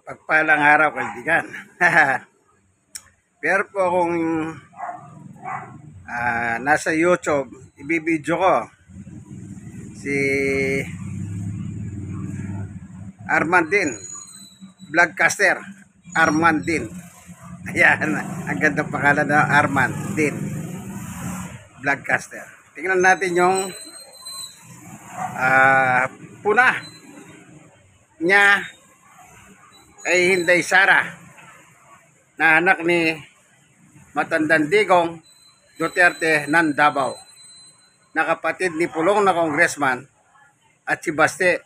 Pagpalang araw, kaibigan. Pero po kung nasa YouTube, ibibidyo ko si Armandin, vlogcaster, Armandin. Ayan, ang ganda pangalan na Armandin, vlogcaster. Tingnan natin yung puna niya kay Inday Sara, na anak ni Matandang Digong Duterte ng Davao, na kapatid ni Pulong na congressman at si Baste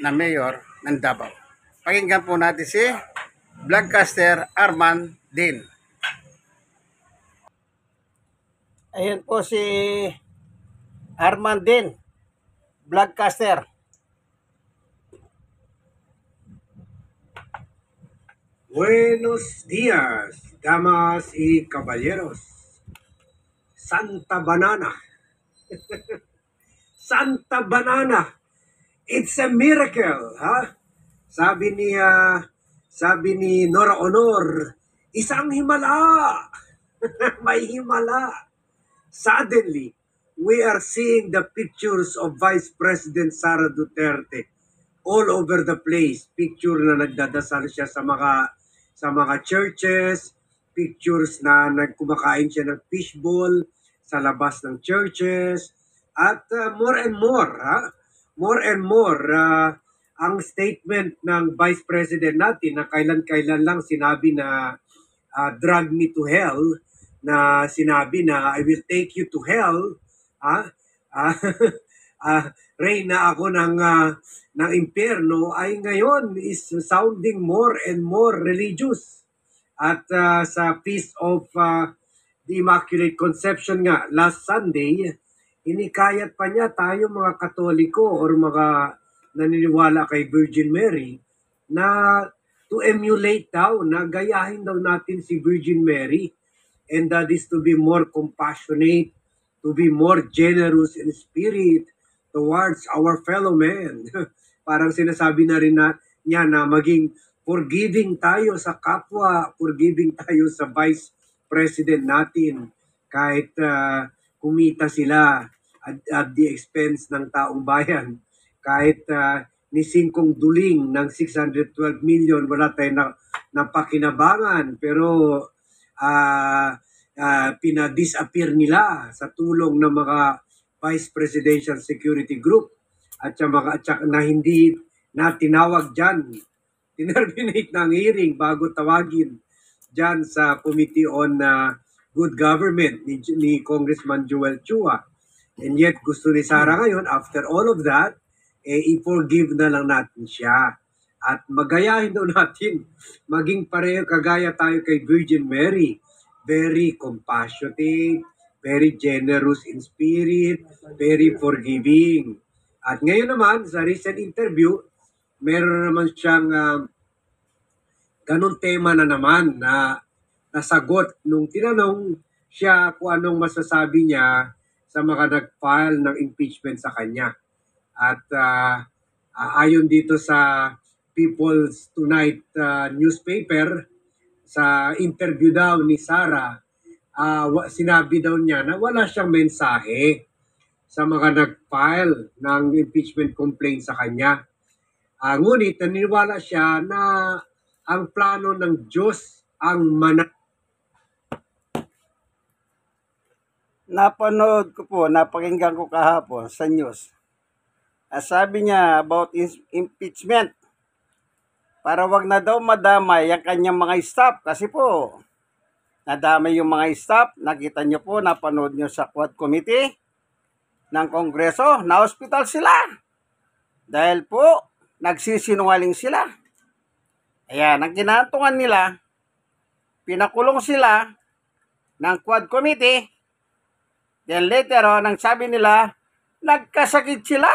na mayor ng Davao. Pakinggan po natin si vlogcaster Arman Din. Ayan po si Arman Din, vlogcaster. Buenos días, damas y caballeros. Santa Banana. Santa Banana. It's a miracle, ha? Sabi ni Nora Honor, isang himala. May himala. Suddenly, we are seeing the pictures of Vice President Sara Duterte all over the place. Picture na nagdadasal siya sa mga churches, pictures na nagkumakain siya ng fishbowl sa labas ng churches, at more and more, ang statement ng Vice President natin na kailan-kailan lang sinabi na drag me to hell, na sinabi na I will take you to hell, reyna ako ng impyerno, ay ngayon is sounding more and more religious. At sa Feast of the Immaculate Conception nga, last Sunday, inikayat pa niya tayo mga Katoliko or mga naniniwala kay Virgin Mary na to emulate daw, na gayahin daw natin si Virgin Mary, and that is to be more compassionate, to be more generous in spirit towards our fellow men. Parang sinasabi na rin niya na maging forgiving tayo sa kapwa, forgiving tayo sa Vice President natin, kahit kumita sila at the expense ng taong bayan. Kahit ni Singkong Duling ng 612 million, wala tayong napakinabangan, pero pinadisappear nila sa tulong ng mga Vice Presidential Security Group at na hindi na tinawag dyan. Tinerminate ng hearing bago tawagin dyan sa Committee on Good Government ni Congressman Joel Chua. And yet gusto ni Sara ngayon, after all of that, i-forgive na lang natin siya. At magayahin daw natin, maging pareho kagaya tayo kay Virgin Mary. Very compassionate, very generous in spirit, very forgiving. At ngayon naman, sa recent interview, meron naman siyang ganun tema na naman na nasagot nung tinanong siya kung anong masasabi niya sa mga nag-file ng impeachment sa kanya. At ayon dito sa People's Tonight newspaper, sa interview daw ni Sara, sinabi daw niya na wala siyang mensahe sa mga nag-file ng impeachment complaint sa kanya. Ngunit naniniwala siya na ang plano ng Diyos ang Napanood ko po, napakinggan ko kahapon sa news. Sabi niya about impeachment, para wag na daw madamay ang kanyang mga staff. Kasi po, nadamay yung mga staff. Nakita niyo po, napanood niyo sa Quad Committee ng Kongreso, na hospital sila. Dahil po, nagsisinungaling sila. Ayan, ang kinatungan nila, pinakulong sila ng Quad Committee. Then later on, ang sabi nila, nagkasakit sila.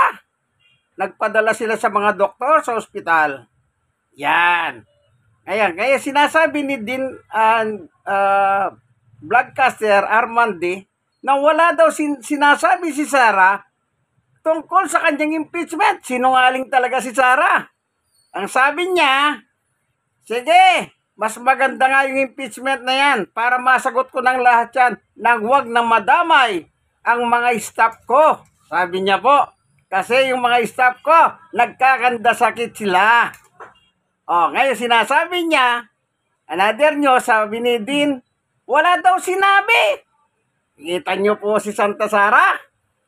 Nagpadala sila sa mga doktor sa ospital. Yan. Ayan, kaya sinasabi ni din vlogcaster Armandi na wala daw sinasabi si Sara tungkol sa kanyang impeachment. Sinungaling talaga si Sara. Ang sabi niya, Sige, mas maganda nga yung impeachment na yan para masagot ko ng lahat yan nang wag na madamay ang mga staff ko. Sabi niya po, kasi yung mga staff ko, nagkakandasakit sila. Ngayon sinasabi niya, another nyo, sabi ni Dean, wala daw sinabi. Kita nyo po si Santa Sara?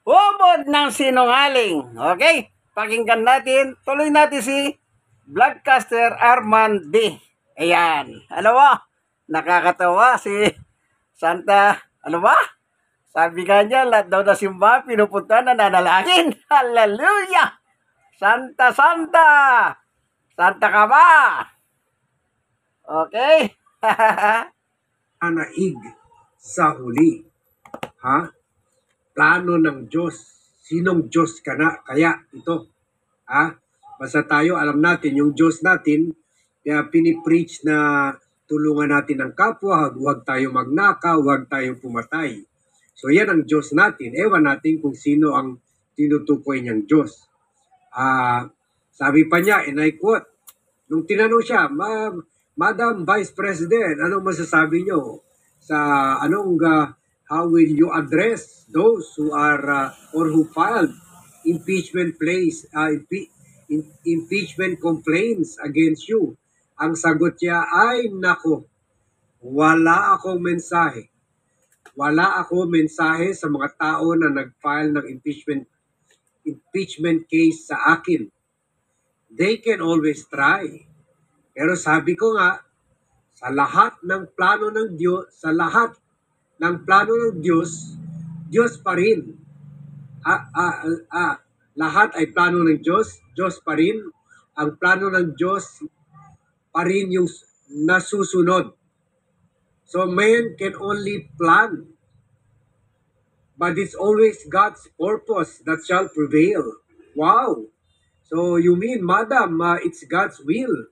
Ubod ng sinungaling. Okay, pakinggan natin, tuloy natin si Vlogcaster Arman D. Ayan. Ano ba? Nakakatawa si Santa. Ano ba? Sabi nga niya, lahat daw na simbahan, pinupunta na nanalangin. Hallelujah! Santa, Santa! Santa ka ba? Okay? Anaig sa huli. Ha? Plano ng Diyos. Sinong Diyos ka na? Kaya ito. Ha? Basta tayo, alam natin, yung Diyos natin, kaya pinipreach na tulungan natin ang kapwa, huwag tayo magnakaw, huwag tayong pumatay. So yan ang Diyos natin. Ewan natin kung sino ang tinutukoy niyang Diyos. Sabi pa niya, and I quote, nung tinanong siya, Madam Vice President, anong masasabi niyo sa how will you address those who are or who filed impeachment impeachment complaints against you? Ang sagot niya ay, nako, wala akong mensahe. Wala akong mensahe sa mga tao na nag-file ng impeachment case sa akin. They can always try. Pero sabi ko nga, sa lahat ng plano ng Diyos, Diyos pa rin. Lahat ay plano ng Diyos, Diyos pa rin. Ang plano ng Diyos pa rin yung nasusunod. So man can only plan. But it's always God's purpose that shall prevail. Wow! So you mean, Madam, it's God's will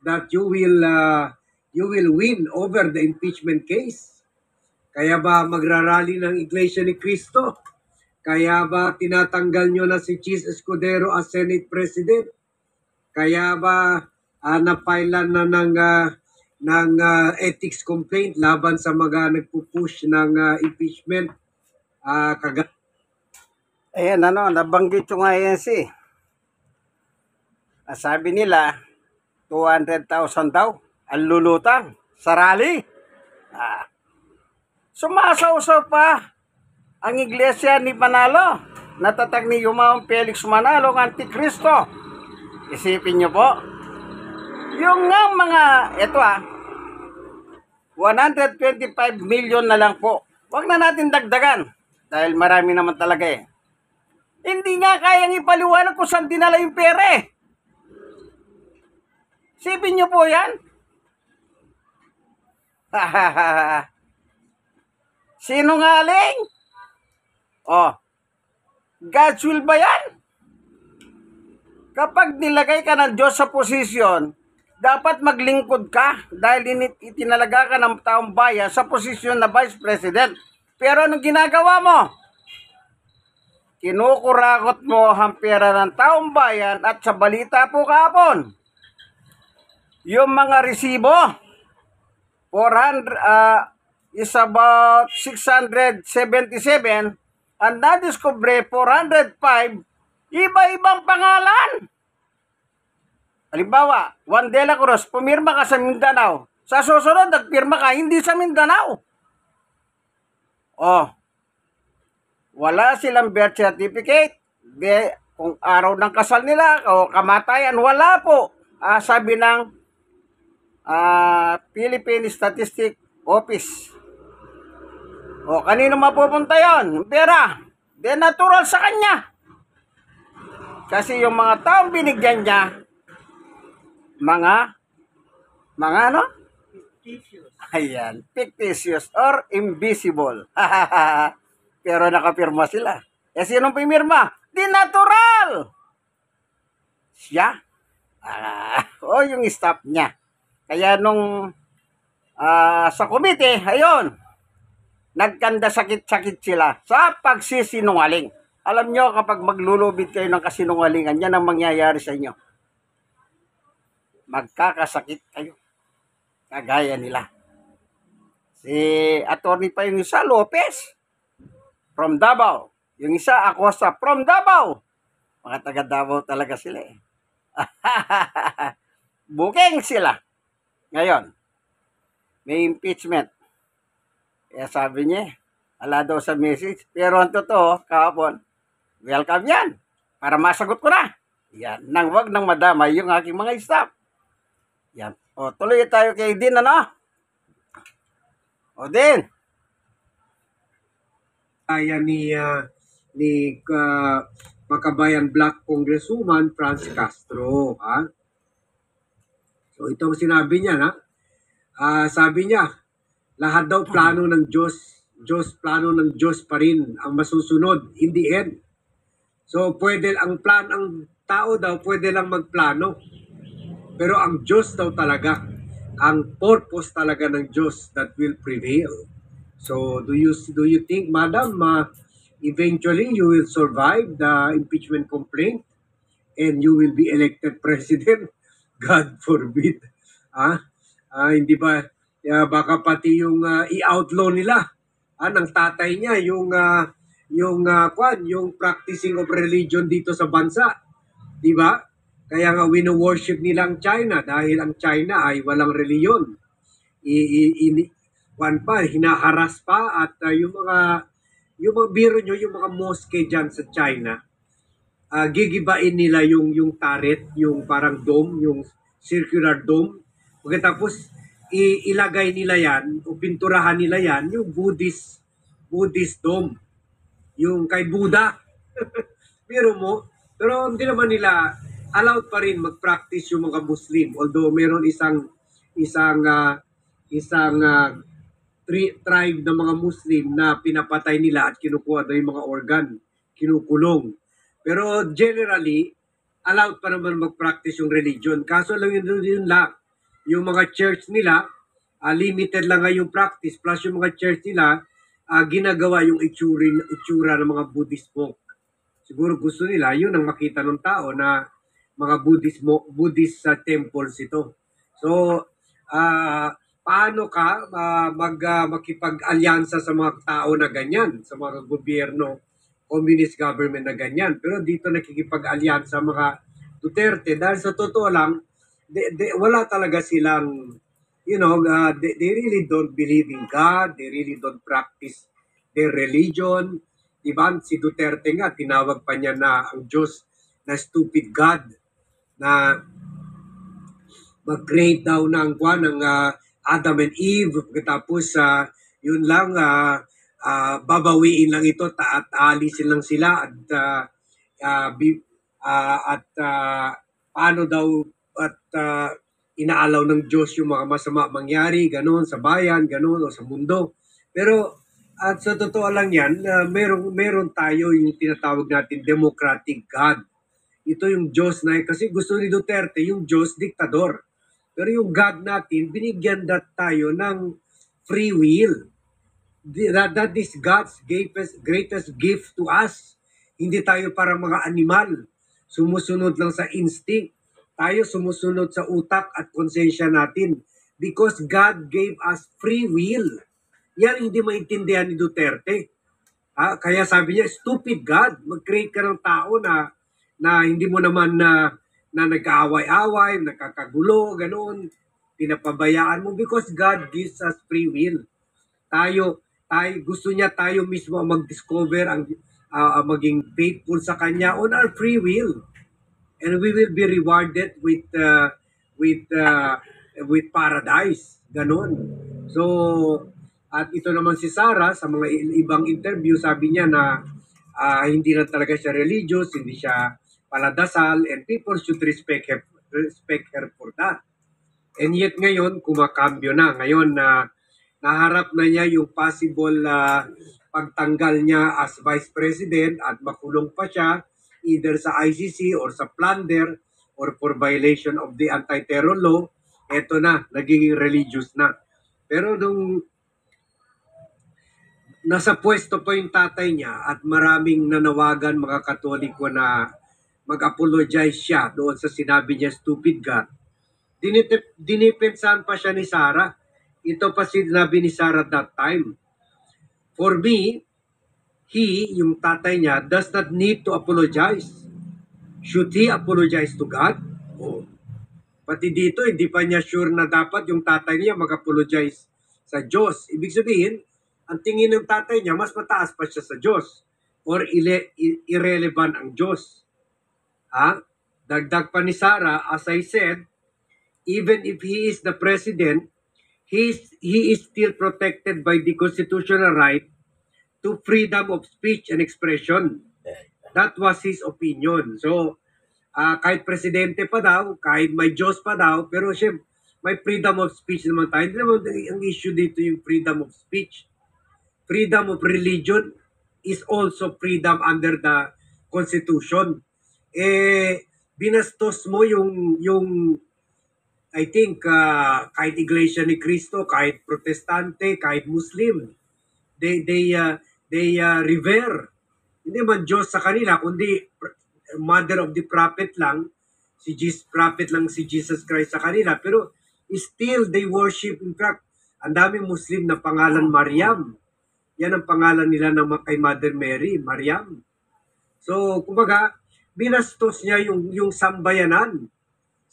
that you will win over the impeachment case? Kaya ba magrarally ng Iglesia ni Cristo? Kaya ba tinatanggal nyo na si Chis Escudero as Senate President? Kaya ba napailan na ng ethics complaint laban sa mga nagpupush ng impeachment? Ayan, nabanggit yung INC. Sabi nila, 200,000 daw ang lulutang sa rally. Sumasausaw pa ang iglesia ni Manalo. Natatag ni Yumaong Felix Manalo ng Antikristo. Isipin nyo po. Yung nga mga, 125 million na lang po. Huwag na natin dagdagan. Dahil marami naman talaga eh. Hindi nga kayang ipaliwanag kung saan dinala yung pera eh. Isipin nyo po yan. Sinungaling? God's will ba yan? Kapag nilagay ka ng Diyos sa posisyon, dapat maglingkod ka dahil itinalaga ka ng taong bayan sa posisyon na Vice President. Pero anong ginagawa mo? Kinukurakot mo ang pera ng taong bayan at sa balita po kahapon, yung mga resibo, 400, is about 677, ang nadiskubre 405, iba-ibang pangalan. Halimbawa, Juan de la Cruz, pumirma ka sa Mindanao. Sa susunod, nagpirma ka, hindi sa Mindanao. Wala silang birth certificate. Kung araw ng kasal nila o kamatayan, wala po. Sabi ng Philippine Statistic Office. Kanino mapupunta yon? Pera. Then natural sa kanya. Kasi yung mga taong binigyan niya, mga ano? Fictitious. Ayan, fictitious or invisible. Pero nakapirma sila. Sinong pimirma? Di natural. Siya. Yung staff niya. Kaya nung sa komite, ayun, nagkanda sakit-sakit sila sa pagsisinungaling. Alam nyo, kapag maglulubid kayo ng kasinungalingan, yan ang mangyayari sa inyo. Magkakasakit kayo. kagaya nila. Si attorney pa yung isa, Lopez, from Davao. Yung isa, Acosta, from Davao. Mga taga Davao talaga sila eh. Booking sila. Ngayon, may impeachment. Kaya sabi niya, ala daw sa message. Pero ang totoo, kahapon, welcome yan. Para masagot ko na. Yan, nang wag nang madamay yung aking mga staff. Yan. O, tuloy tayo kay Din, ano? O, Din. Kaya ni Makabayan Black Congresswoman Franz Castro. Ha? So ito ang sinabi niya, na sabi niya, lahat daw plano ng Diyos, plano ng Diyos pa rin ang masusunod in the end. So ang tao daw pwede lang magplano. Pero ang Diyos daw talaga, ang purpose talaga ng Diyos that will prevail. So do you think, Madam, eventually you will survive the impeachment complaint and you will be elected president? God forbid. Hindi ba baka pati yung i-outlaw nila ng tatay niya yung practicing of religion dito sa bansa. Di ba? Kaya nga wino-worship nila ang China dahil ang China ay walang reliyon. Hinaharas pa at yung mga biro nyo, yung mga mosque dyan sa China, gigibain nila yung turret, yung parang dome, yung circular dome. Pagkatapos ilagay nila yan o pinturahan nila yan yung Buddhist dome, yung kay Buddha. Pero hindi naman nila allowed pa rin mag-practice yung mga Muslim, although meron isang tribe ng mga Muslim na pinapatay nila at kinukuha daw yung mga organ, kinukulong. Pero generally, allowed pa naman mag-practice yung religion. Kaso lang yun lang. Yung mga church nila, limited lang nga yung practice. Plus yung mga church nila, ginagawa yung itsura ng mga Buddhist monk. Siguro gusto nila, yun ang makita ng tao na mga Buddhist temples ito. So, paano ka makipag-alyansa sa mga tao na ganyan, sa mga gobyerno, communist government na ganyan. Pero dito nakikipag-alyansa mga Duterte dahil sa totoo lang, wala talaga silang, they really don't believe in God, they really don't practice their religion. Diba? Si Duterte nga, tinawag pa niya na ang Diyos na stupid God, na mag-create daw ng Adam and Eve, tapos yun lang, babawiin lang ito at alisin lang sila at paano daw at inaalaw ng Diyos yung mga masama mangyari, ganoon sa bayan, ganoon o sa mundo. Pero at sa totoo lang yan, meron tayo yung tinatawag natin democratic God. Ito yung Diyos na, kasi gusto ni Duterte yung Diyos diktador. Pero yung God natin, binigyan tayo ng free will. That is God's greatest gift to us. Hindi tayo para mga animal. Sumusunod lang sa instinct. Tayo sumusunod sa utak at konsensya natin. Because God gave us free will. Yan hindi maintindihan ni Duterte. Kaya sabi niya, stupid God. Mag-create ka ng tao na hindi mo naman na nag-aaway-away, nakakagulo, ganoon. Pinapabayaan mo because God gives us free will. Tayo gusto niya tayo mismo mag-discover ang maging faithful sa kanya on our free will. And we will be rewarded with paradise. Ganon. So, at ito naman si Sarah, sa mga ibang interview, sabi niya na hindi na talaga siya religious, hindi siya paladasal, and people should respect her for that. And yet ngayon, kumakambyo na. Ngayon, naharap na niya yung possible pagtanggal niya as Vice President at makulong pa siya either sa ICC or sa plunder or for violation of the anti-terror law. Eto na, nagiging religious na. Pero nung nasa pwesto pa yung tatay niya at maraming nanawagan mga Katoliko na mag-apologize siya doon sa sinabi niya stupid God, dinipensahan pa siya ni Sarah. Ito pa sinabi ni Sarah that time. For me, yung tatay niya, does not need to apologize. Should he apologize to God? Oh. Pati dito, hindi pa niya sure na dapat yung tatay niya mag-apologize sa Diyos. Ibig sabihin, ang tingin ng tatay niya, mas mataas pa siya sa Diyos. Or irrelevant ang Diyos. Dagdag pa ni Sarah, as I said, even if he is the president, he is still protected by the constitutional right to freedom of speech and expression. That was his opinion. So, kahit presidente pa daw, kahit may Diyos pa daw, pero siyempre, may freedom of speech naman tayo. Hindi naman ang issue dito yung freedom of speech. Freedom of religion is also freedom under the Constitution. Binastos mo yung I think, kahit Iglesia ni Cristo, kahit Protestante, kahit Muslim, they revere. Hindi man Diyos sa kanila, kundi mother of the prophet lang, prophet lang si Jesus Christ sa kanila. Pero still, they worship. In fact, ang daming Muslim na pangalan Mariam. Yan ang pangalan nila ng kay Mother Mary, Mariam. So, kumbaga, binastos niya yung sambayanan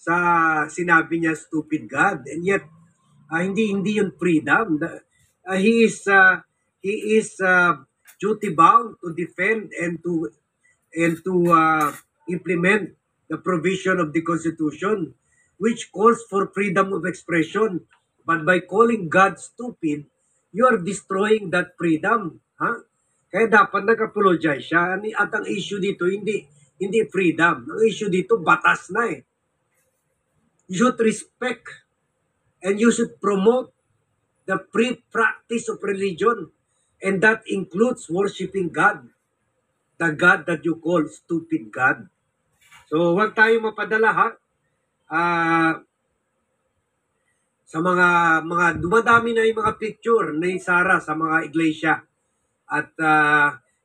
sa sinabi niya stupid God, and yet hindi yun freedom. He is duty bound to defend and to implement the provision of the Constitution, which calls for freedom of expression. But by calling God stupid, you are destroying that freedom. Kaya dapat nag-apologize siya. At ang issue dito hindi freedom. Ang issue dito batas na eh. You should respect and you should promote the free practice of religion, and that includes worshiping God, the God that you call stupid God. So huwag tayo mapadala sa mga dumadami na yung mga picture ni Sarah sa mga iglesia, at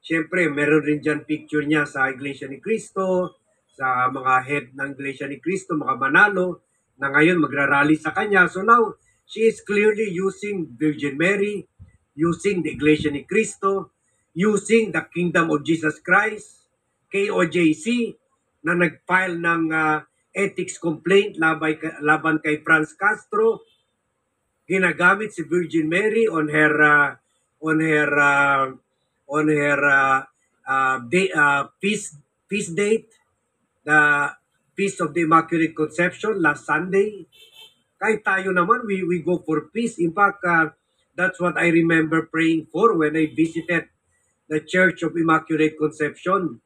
syempre meron rin dyan picture niya sa Iglesia ni Cristo, sa mga head ng Iglesia ni Cristo, mga manalo na ngayon magrarally sa kanya. So now, she is clearly using Virgin Mary, using the Iglesia ni Cristo, using the Kingdom of Jesus Christ, KOJC, na nag-file ng ethics complaint laban kay Franz Castro. Ginagamit si Virgin Mary on her feast date, the Feast of the Immaculate Conception last Sunday. Kahit tayo naman, we go for peace. In fact, that's what I remember praying for when I visited the Church of Immaculate Conception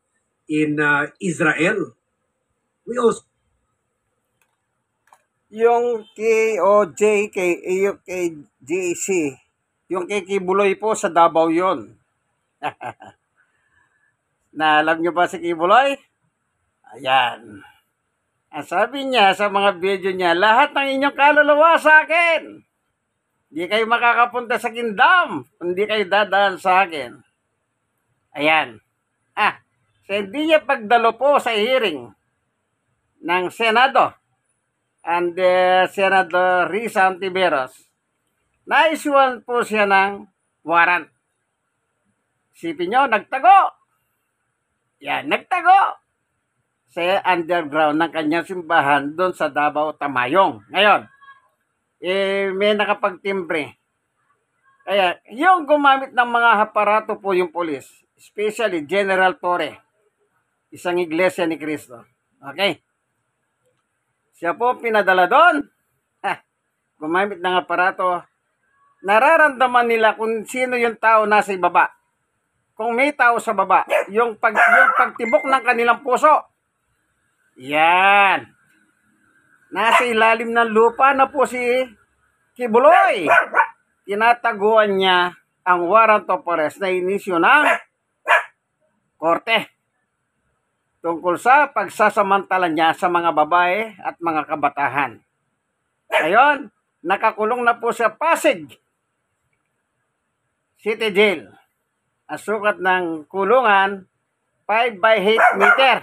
in Israel. We also yung KOJC, yung kay Kibuloy po sa Davao yon. Na alam nyo ba si Kibuloy? Ayan. Ang sabi niya sa mga video niya, lahat ng inyong kaluluwa sa akin. Hindi kayo makakapunta sa kingdom, hindi kayo dadaan sa akin. Ayan. So hindi niya pagdalo po sa hearing ng Senado and Senator Risa Ontiveros, naisuan po siya ng warrant. Sipin nyo, nagtago. Yan, nagtago sa underground ng kanyang simbahan doon sa Davao Tamayong. Ngayon, may nakapagtimbre. Kaya, yung gumamit ng mga aparato po yung polis, especially General Torre, isang Iglesia ni Cristo. Okay? Siya po pinadala doon. Gumamit ng aparato. Nararamdaman nila kung sino yung tao nasa ibaba. Kung may tao sa baba, yung pagtibok ng kanilang puso. Yan. Nasa ilalim ng lupa na po si Kibuloy. Tinataguan niya ang warrant of arrest na inisyu ng korte tungkol sa pagsasamantala niya sa mga babae at mga kabatahan. Ngayon, nakakulong na po sa Pasig City Jail. Ang sukat ng kulungan, 5 by 8 meter.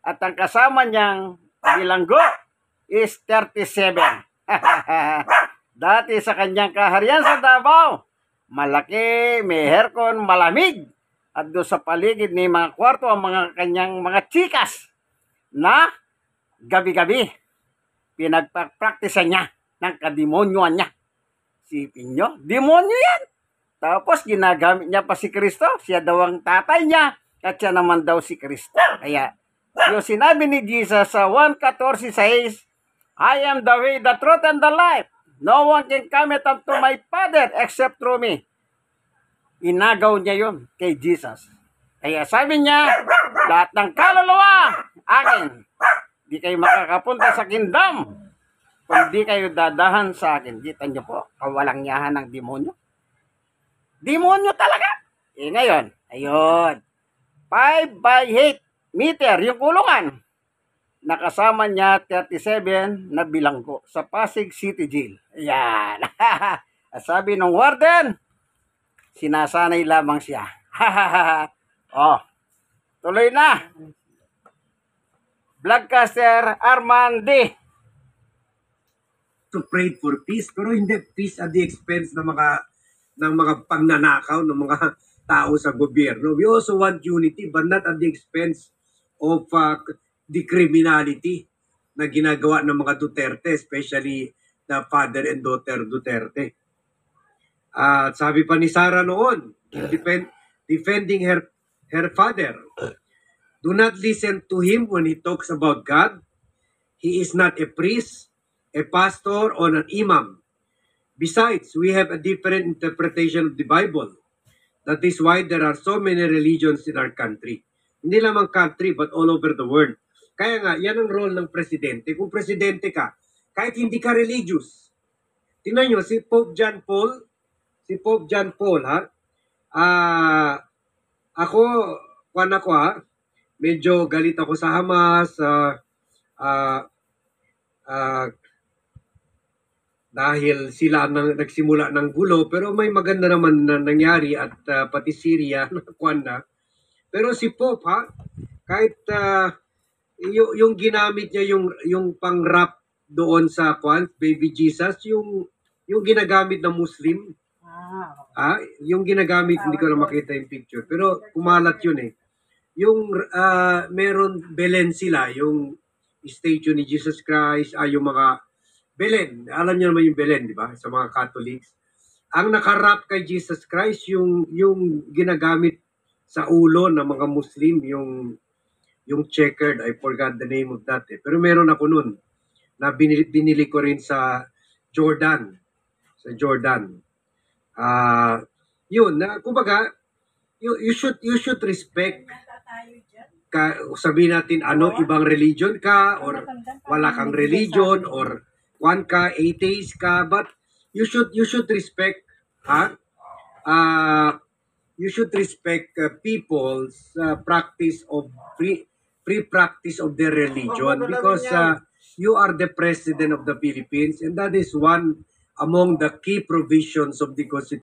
At ang kasama niyang bilanggo is 37. Dati sa kanyang kaharian sa Davao, malaki, may aircon, malamig. At doon sa paligid ni mga kwarto ang mga kanyang mga chikas na gabi-gabi pinagpapraktisan niya ng kademonyoan niya. Sipin nyo, demonyo yan. Tapos ginagamit niya pa si Kristo. Siya daw ang tatay niya at siya naman daw si Kristo. Kaya yung sinabi ni Jesus sa 1:14 says, I am the way, the truth, and the life. No one can come unto my Father except through me. Inagaw niya yun kay Jesus. Kaya sabi niya, lahat ng kaluluwa, akin. Di kayo makakapunta sa kingdom kung di kayo dadahan sa akin. Kita niyo po, kawalang yahan ng demonyo. Demonyo talaga. Ngayon, ayun. 5 by 8 meter yung kulungan. Nakasama niya 37 na bilanggo sa Pasig City Jail. Ayan. Sabi ng warden, sinasanay lamang siya. Oh, tuloy na. Vlogcaster Armandi. To pray for peace, pero hindi peace at the expense ng mga pagnanakaw ng mga tao sa gobyerno. We also want unity, but not at the expense of the criminality na ginagawa ng mga Duterte, especially the father and daughter Duterte. Sabi pa ni Sara noon, defending her father, do not listen to him when he talks about God. He is not a priest, a pastor, or an imam. Besides, we have a different interpretation of the Bible. That is why there are so many religions in our country. Hindi lamang country, but all over the world. Kaya nga, yan ang role ng presidente. Kung presidente ka, kahit hindi ka religious. Tingnan nyo, si Pope John Paul, ha? Ako, medyo galit ako sa Hamas, dahil sila nagsimula ng gulo, pero may maganda naman na nangyari at pati Syria na. Pero si Pope, ha, kahit yung ginamit niya yung pang-rap doon sa baby Jesus, yung ginagamit ng Muslim, yung ginagamit, hindi ko na makita yung picture, pero kumalat yun eh. Yung meron Belen sila, yung statue ni Jesus Christ, yung mga Belen, alam niyo naman yung Belen, di ba? Sa mga Catholics. Ang nakarap kay Jesus Christ, yung ginagamit sa ulo ng mga Muslim, yung checkered, I forgot the name of that. Pero meron ako nun, na binili ko rin sa Jordan. Yun, kumbaga, you should respect sabihin natin ibang religion ka or wala kang religion or atheist ka, but you should respect you should respect people's practice of free practice of their religion, because you are the president of the Philippines, and that is one among the key provisions of the Constitution.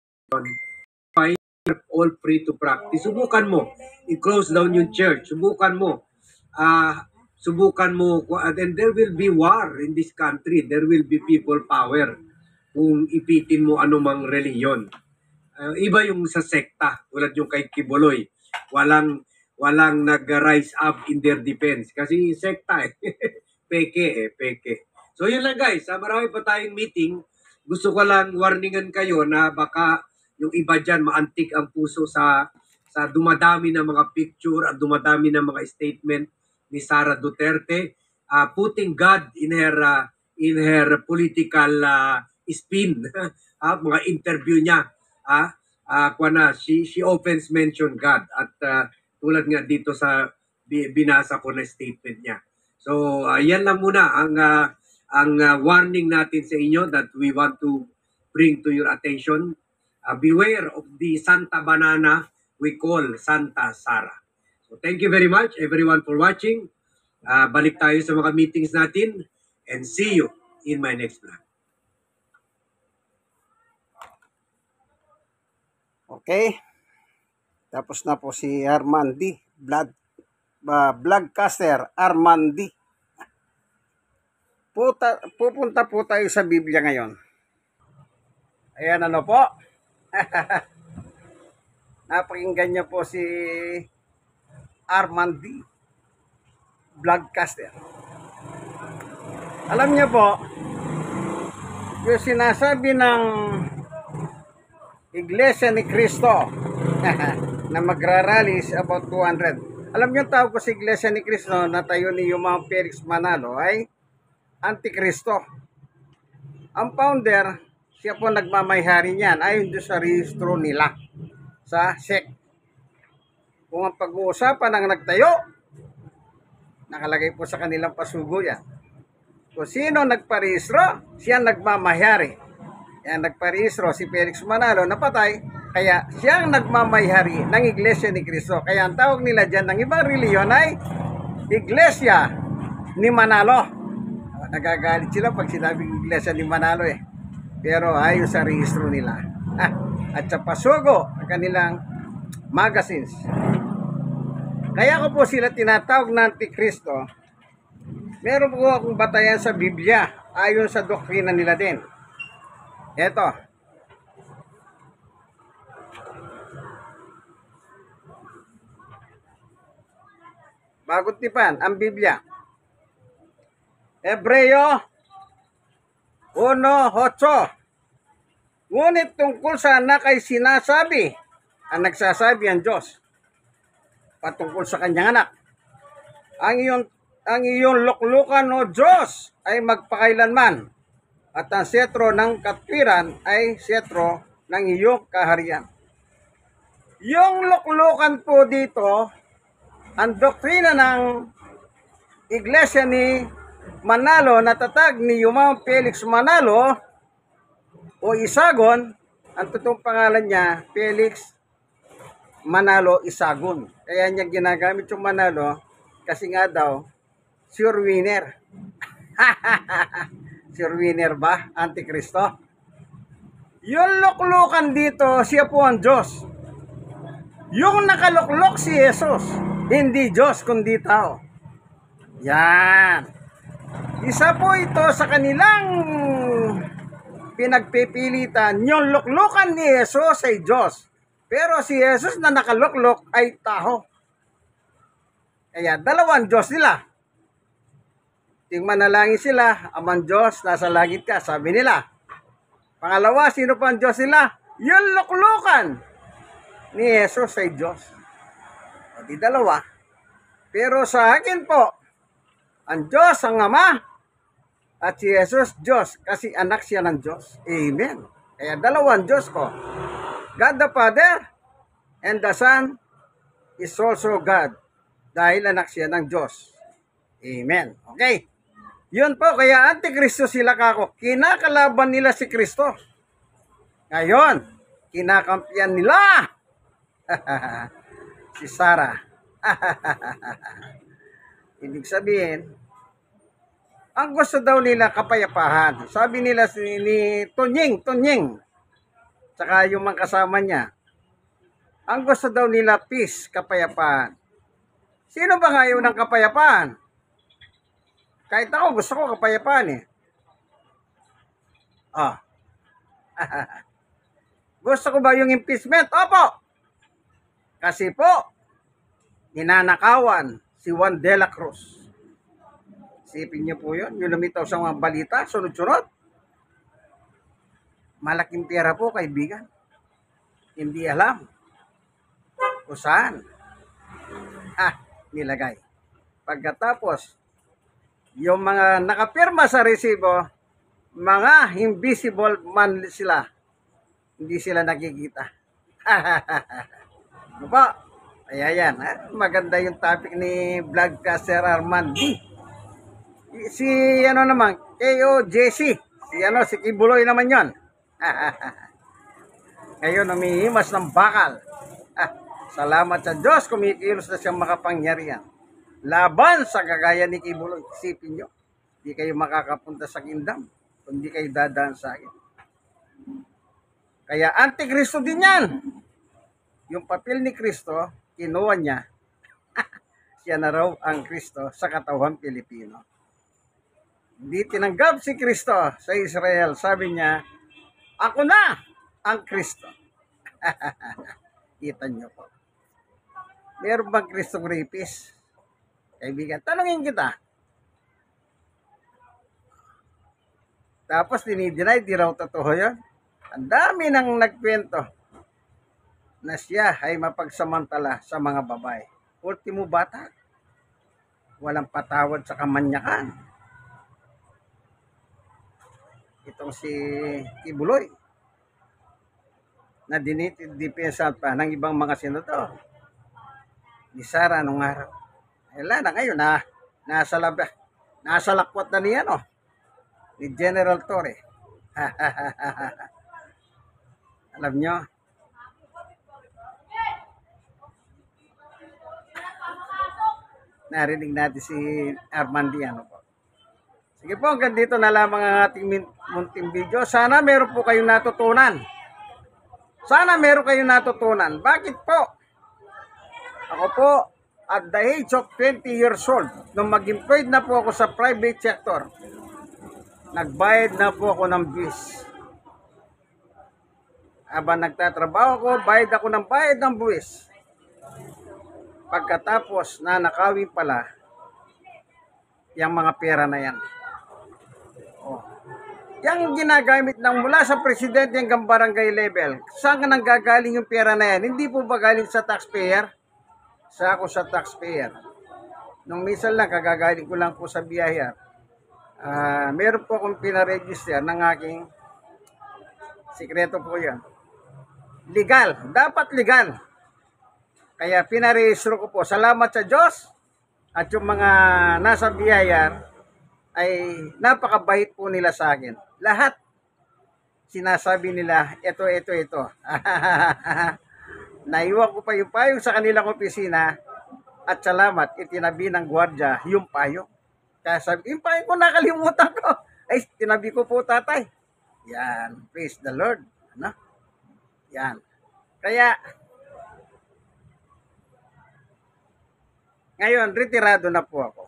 All free to practice. Subukan mo i-close down yung church. Subukan mo, and there will be war in this country. There will be people power kung ipitin mo anumang reliyon. Iba yung sa sekta, tulad yung kay Kibuloy. Walang nag-rise up in their defense. Kasi sekta peke. So yun lang guys, marami pa tayong meeting. Gusto ko lang warningan kayo na baka yung iba dyan maantik ang puso sa dumadami ng mga picture at dumadami ng mga statement ni Sara Duterte, putting God in her political spin. Mga interview niya, she often mention God, at tulad nga dito sa binasa ko na statement niya. So yan lang muna ang warning natin sa inyo that we want to bring to your attention. Beware of the Santa Banana we call Santa Sara. So thank you very much everyone for watching. Balik tayo sa mga meetings natin, and see you in my next vlog. Okay. Tapos na po si Armandi, vlogcaster Armandi. pupunta po tayo sa Biblia ngayon. Ayan ano po. Napakinggan niyo po si Armand D. Vlogcaster. Alam niyo po, yung sinasabi ng Iglesia ni Cristo na magrarally is about 200. Alam niyo, tawag ko sa Iglesia ni Cristo na tayo ni Yumao Felix Manalo ay Antikristo. Ang founder, siya po nagmamayari niyan ayon doon sa rehistro nila sa SEC. Kung ang pag-uusapan ng nagtayo, nakalagay po sa kanilang pasugo yan. Kung sino nagparehistro, siya nagmamayari. Yan, nagparehistro si Felix Manalo, napatay, kaya siyang nagmamayari ng Iglesia ni Cristo. Kaya ang tawag nila dyan ng ibang reliyon ay Iglesia ni Manalo. Nagagalit sila pag sinabing Iglesia ni Manalo eh. Pero ayon sa rehistro nila. At sa pasugo ng kanilang magazines. Kaya ko po sila tinatawag na Antikristo. Meron po akong batayan sa Biblia ayon sa doktrina nila din. Eto. Bagong tipan, ang Biblia. Hebreo 1:8. Ngunit tungkol sa anak ay sinasabi, ang nagsasabi ang Diyos, patungkol sa kanyang anak. Ang iyong luklukan o Diyos ay magpakailanman, at ang setro ng katwiran ay setro ng iyong kaharian. Yung luklukan po dito, ang doktrina ng Iglesia ni Manalo, natatag ni Yumao Felix Manalo o Isagon, ang totoong pangalan niya, Felix Manalo Isagon. Kaya niya ginagamit yung Manalo kasi nga daw, sure winner. Sure winner ba? Antikristo? Yung luklukan dito, siya po ang Diyos. Yung nakaluklok si Jesus, hindi Diyos kundi tao. Yan. Isa po ito sa kanilang pinagpipilitan. Yung luklukan ni Jesus ay Diyos. Pero si Jesus na nakaluklok ay tao. Kaya dalawang Diyos nila. Ting manalangin sila, Amang Diyos, nasa langit ka, sabi nila. Pangalawa, sino pa ang Diyos nila? Yung luklukan ni Jesus ay Diyos. O di dalawa. Pero sa akin po, ang Diyos ang Ama at si Jesus Diyos kasi anak siya ng Diyos. Amen. Kaya dalawang Diyos ko. God the Father and the Son is also God dahil anak siya ng Diyos. Amen. Okay. Yun po, kaya Antikristo sila kako. Kinakalaban nila si Kristo. Ngayon, kinakampiyan nila si Sarah. Ibig sabihin, ang gusto daw nila kapayapaan. Sabi nila ni Tonying, saka yung mga kasama niya, ang gusto daw nila peace, kapayapaan. Sino ba ngayon ng kapayapaan? Kahit ako, gusto ko kapayapaan eh. Oh. Gusto ko ba yung impeachment? Opo. Kasi po, ninanakawan si Juan de la Cruz. Isipin niyo po yun, yung lumitaw sa mga balita, sunod-sunod. Malaking pera po, kaibigan. Hindi alam kung saan nilagay. Pagkatapos, yung mga nakapirma sa resibo, mga invisible man sila. Hindi sila nakikita. Ano po? Kaya yan. Maganda yung topic ni Vlogcaster Armand D. Si ano naman, KOJC. Si Kibuloy naman yon. Ngayon, umihimas ng bakal. Salamat sa Diyos, kumikilos na siyang makapangyarihan. Laban sa kagaya ni Kibuloy. Isipin nyo, hindi kayo makakapunta sa kingdom, kundi kayo dadaan sa akin. Kaya Antikristo din yan. Yung papel ni Kristo, kinuha niya. Siya na raw ang Kristo sa katawang Pilipino. Hindi tinanggap si Kristo sa Israel. Sabi niya, ako na ang Kristo. Kita niyo po. Meron bang Kristong rapist? Kaibigan, tanongin kita. Tapos dinideny, di raw totoo yun. Ang dami nang nagkwento na siya ay mapagsamantala sa mga babae. Ultimo bata, walang patawad sa kamanyakan. Itong si Kibuloy, na dinidepensa pa ng ibang mga senador. Ni Sara nung araw. Wala na ngayon na nasa lakwat na niya, no? Ni General Torre. Alam nyo, narinig natin si Armandiano po. Sige po, hanggang dito na lamang ang ating munting video. Sana meron po kayong natutunan. Sana meron kayong natutunan. Bakit po? Ako po, at the age of 20 years old, nung mag-employed na po ako sa private sector, nagbayad na po ako ng buwis. Habang nagtatrabaho ko, bayad ako ng bayad ng buwis. Pagkatapos na nakawin pala yung mga pera na yan. Oh. Yang ginagamit ng mula sa presidente hanggang barangay level, saan ka nang gagaling yung pera na yan? Hindi po ba galing sa taxpayer? Sa ako sa taxpayer. Nung minsan lang, kagagaling ko lang po sa biyaya. Meron po akong pinaregister ng aking sikreto po yan. Legal. Dapat legal. Kaya pinarehistro ko po. Salamat sa Diyos at yung mga nasa biyaya ay napakabait po nila sa akin. Lahat sinasabi nila, ito. Naiwan ko pa yung payong sa kanilang opisina at salamat, itinabi ng gwardya yung payong. Kaya sabi, yung payong ko nakalimutan ko. Ay, tinabi ko po, tatay. Yan, praise the Lord. Ano? Yan. Kaya, ngayon, retirado na po ako.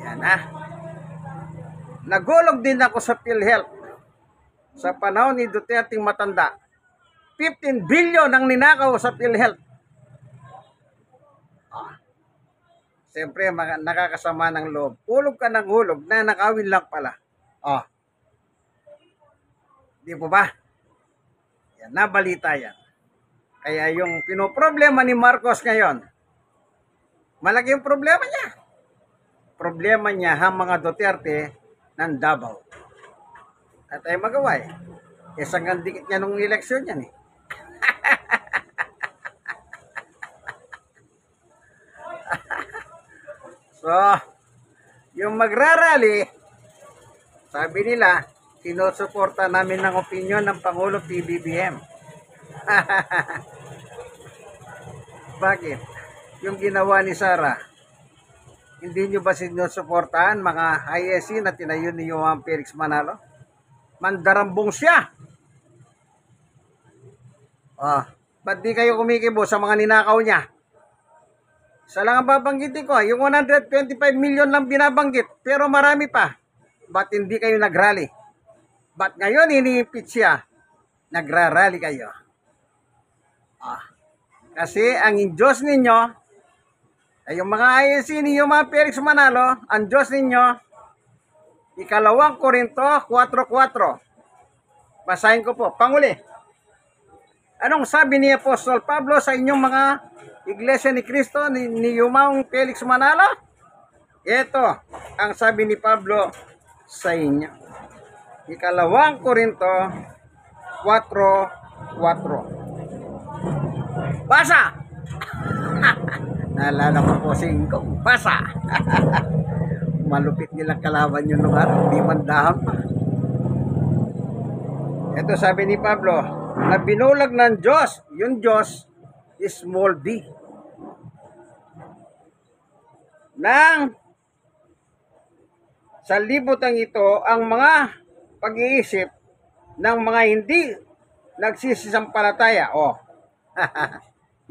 Yan Nagulog din ako sa PhilHealth. Sa panahon ni Duterte matanda. 15 billion ang ninakaw sa PhilHealth. Siyempre, nakakasama ng loob. Hulog ka ng hulog na nakawin lang pala. Di po ba? Yan, nabalita yan. Kaya yung pinoproblema ni Marcos ngayon, malaki yung problema niya. Problema niya ang mga Duterte ng Davao. At ay magawa eh. Isang dikit niya nung eleksyon yan eh. So, yung magrarally, sabi nila, sinusuporta namin ng opinion ng Pangulo PBBM. Bakit? Yung ginawa ni Sara, hindi nyo ba sinusuportahan mga ISC na tinayo ni Johan Felix Manalo? Mandarambong siya. Ba't di kayo kumikibo sa mga ninakaw niya? Isa lang ang babanggitin ko, yung 125 million lang binabanggit, pero marami pa. Ba't hindi kayo nagrally? Ba't ngayon ini-impeach siya? Nagrarally kayo. Kasi ang Diyos ninyo, ay yung mga INC ninyo, mga Felix Manalo, ang Diyos ninyo, 2 Korinto 4:4. Basahin ko po, panguli. Anong sabi ni Apostol Pablo sa inyong mga Iglesia ni Cristo, ni Yumaong Felix Manalo? Ito ang sabi ni Pablo sa inyo. 2 Korinto 4:4. Basa! Naalala ko po si Ingkong. Basa! Malupit nilang kalaban yung lugar. Di man daham pa. Ito sabi ni Pablo, na binulag ng Diyos, yung Diyos is small d. Nang sa libutan ito, ang mga pag-iisip ng mga hindi nagsisisampalataya.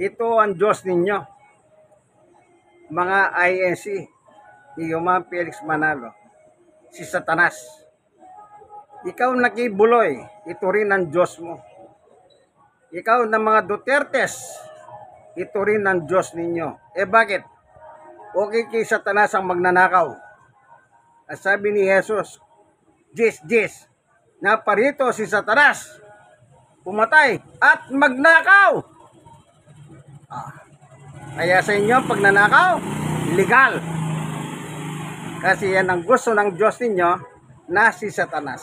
Ito ang Diyos ninyo, mga INC, ni Yuman Felix Manalo, si Satanas. Ikaw nakibuloy, ito rin ang Diyos mo. Ikaw na mga Dutertes, ito rin ang Diyos ninyo. Bakit? Okay kay Satanas ang magnanakaw. At sabi ni Jesus, Jis, naparito si Satanas, pumatay at magnakaw. Kaya sa inyo, pag nanakaw, legal. Kasi yan ang gusto ng Diyos ninyo na si Satanas.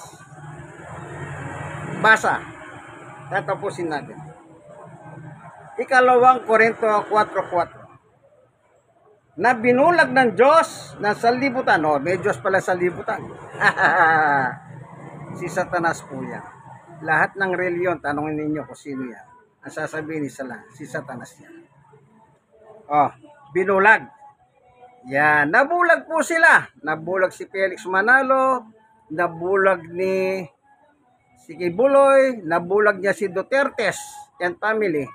Basa. Tatapusin natin. Ikalawang Korinto 4:4. Na binulag ng Diyos ng sanlibutan. May Diyos pala sa libutan. Si Satanas po yan. Lahat ng reliyon, tanongin ninyo kung sino yan. Ang sasabihin ni Sala, si Satanas yan. Binulag. Yan, nabulag po sila. Nabulag si Felix Manalo, nabulag ni si Kibuloy, nabulag niya si Dutertes and family.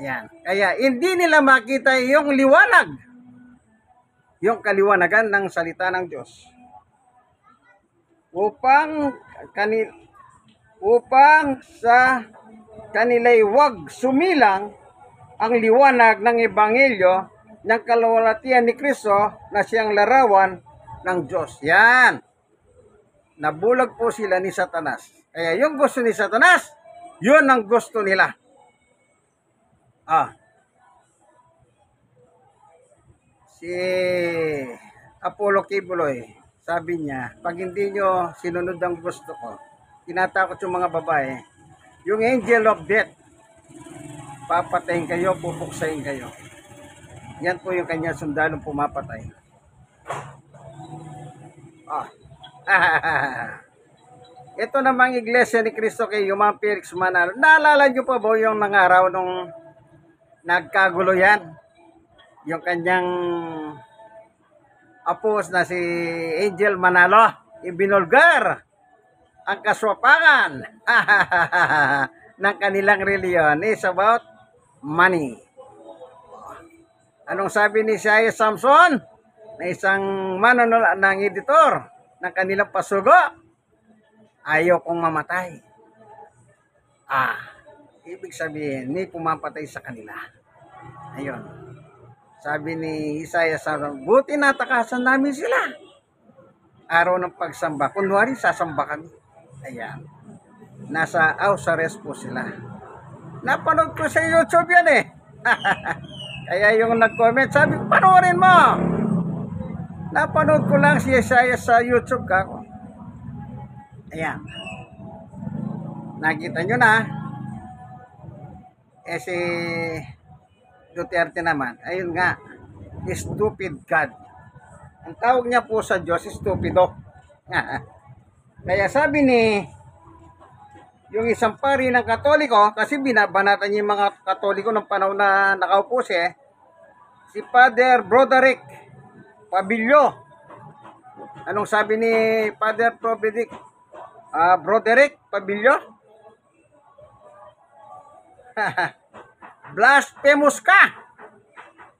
Ayan. Kaya hindi nila makita yung liwanag. Yung kaliwanagan ng salita ng Diyos. Upang sa kanila'y wag sumilang ang liwanag ng Ebanghelyo ng kalwalhatian ni Kristo na siyang larawan ng Diyos. Yan. Nabulag po sila ni Satanas. Kaya yung gusto ni Satanas, yun ang gusto nila. Si Apollo Kibuloy, sabi niya, pag hindi nyo sinunod ang gusto ko, tinatakot yung mga babae, yung angel of death, papatayin kayo, pupuksayin kayo. Yan po yung kanyang sundalong pumapatay. Ito namang iglesia ni Cristo kay Yuman Felix Manalo. Naalala nyo pa ba yung mga araw nung nagkagulo yan? Yung kanyang apos na si Angel Manalo, ibinulgar ang kaswapangan ng kanilang reliyon is about money. Anong sabi ni Isaiah Samson na isang manunula ng editor ng kanilang pasugo? Ayaw kong mamatay. Ibig sabihin, may pumapatay sa kanila. Ayun. Sabi ni Isaiah Samson, buti natakasan namin sila. Araw ng pagsamba. Kunwari, sasamba kami. Ayan. Nasa house arrest po sila. Napanood ko sa YouTube yan eh. Kaya yung nag-comment, sabi ko, panoorin mo. Napanood ko lang si Isaiah sa YouTube ka. Ayan. Nakita nyo na. Si Duterte naman, ayun nga, stupid God. Ang tawag niya po sa Diyos, stupido. Kaya sabi ni yung isang pari ng Katoliko, kasi binabanatan niya yung mga Katoliko ng panahon na nakaupo siya, si Father Broderick Pabilio. Anong sabi ni Father Broderick Pabilio? Blasphemous ka,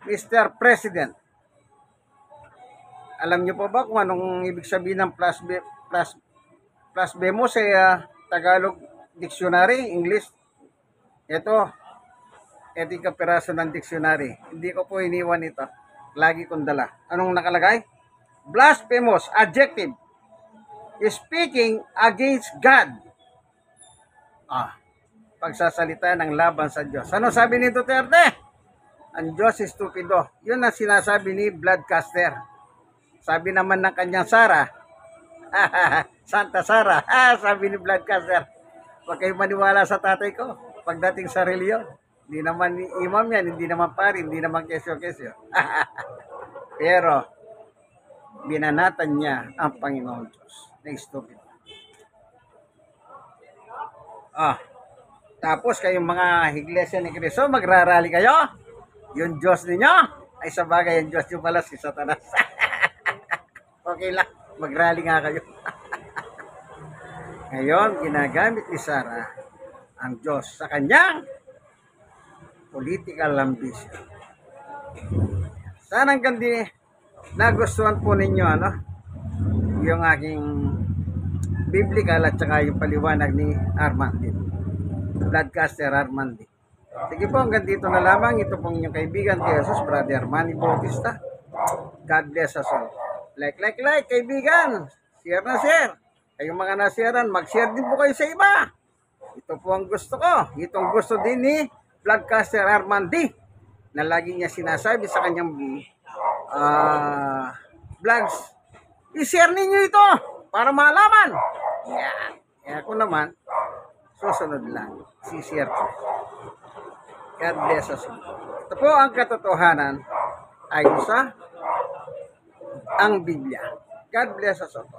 Mr. President. Alam niyo po ba kung anong ibig sabihin ng blasphemous sa Tagalog Dictionary, English? Ito kapiraso ng dictionary. Hindi ko po iniwan ito. Lagi kong dala. Anong nakalagay? Blasphemous, adjective. Speaking against God. Pagsasalita ng laban sa Diyos. Ano sabi ni Duterte? Ang Diyos is stupido. Yun ang sinasabi ni Bloodcaster. Sabi naman ng kanyang Sara, Santa Sara, sabi ni Bloodcaster, huwag kayong maniwala sa tatay ko pagdating sa reliyon. Hindi naman imam yan, hindi naman pari, hindi naman kesyo-kesyo. Pero, binanatan niya ang Panginoon Diyos. Na stupid. Tapos kayong mga iglesia ni Cristo, magrarally kayo. Yung Diyos ninyo, ay sa bagay yung Diyos nyo pala si Satanas. Okay lang, magrally nga kayo. Ngayon, ginagamit ni Sara ang Diyos sa kanyang political ambition. Sana nagustuhan po ninyo yung aking biblical at saka yung paliwanag ni Armandi, Bloodcaster Armandi. Sige po, hanggang dito na lamang. Ito pong inyong kaibigan kay Jesus, Brother Manny Bautista. God bless us all. Like, kaibigan. Share na share. Kayong mga nasharean, mag-share din po kayo sa iba. Ito po ang gusto ko. Itong gusto din ni Bloodcaster Armandi na lagi niya sinasabi sa kanyang vlogs. I-share ninyo ito para malaman. Yan. Kaya ako naman, susunod lang. Si-share ko. God bless us. Ito po ang katotohanan ayon sa ang Biblia. God bless us all.